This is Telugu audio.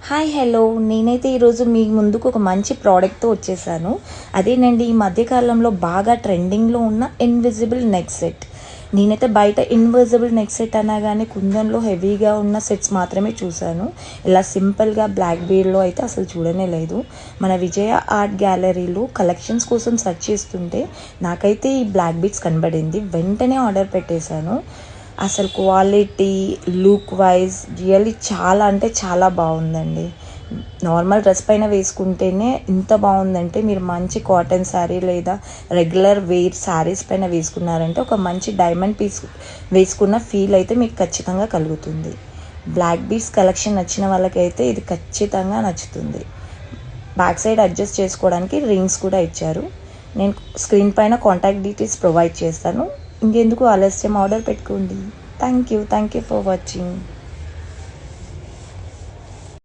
హాయ్ హలో నేనైతే ఈరోజు మీ ముందుకు ఒక మంచి ప్రోడక్ట్తో వచ్చేసాను. అదేనండి, ఈ మధ్యకాలంలో బాగా ట్రెండింగ్లో ఉన్న ఇన్విజిబుల్ నెక్ సెట్. నేనైతే బయట ఇన్విజిబుల్ నెక్ సెట్ అనగానే కుందన్లో హెవీగా ఉన్న సెట్స్ మాత్రమే చూశాను. ఇలా సింపుల్గా బ్లాక్ బీడ్లో అయితే అసలు చూడనే లేదు. మన విజయ ఆర్ట్ గ్యాలరీలో కలెక్షన్స్ కోసం సెర్చ్ చేస్తుంటే నాకైతే ఈ బ్లాక్ బీడ్స్ కనబడింది. వెంటనే ఆర్డర్ పెట్టేశాను. అసలు క్వాలిటీ, లుక్ వైజ్ రియల్లీ చాలా అంటే చాలా బాగుందండి. నార్మల్ డ్రెస్ పైన వేసుకుంటేనే ఇంత బాగుందంటే మీరు మంచి కాటన్ శారీ లేదా రెగ్యులర్ వేర్ శారీస్ పైన వేసుకున్నారంటే ఒక మంచి డైమండ్ పీస్ వేసుకున్న ఫీల్ అయితే మీకు ఖచ్చితంగా కలుగుతుంది. బ్లాక్ బీడ్స్ కలెక్షన్ నచ్చిన వాళ్ళకైతే ఇది ఖచ్చితంగా నచ్చుతుంది. బ్యాక్ సైడ్ అడ్జస్ట్ చేసుకోవడానికి రింగ్స్ కూడా ఇచ్చారు. నేను స్క్రీన్ పైన కాంటాక్ట్ డీటెయిల్స్ ప్రొవైడ్ చేస్తాను. ఇంకెందుకు ఆలస్యం, ఆర్డర్ పెట్టుకోండి. Thank you for watching.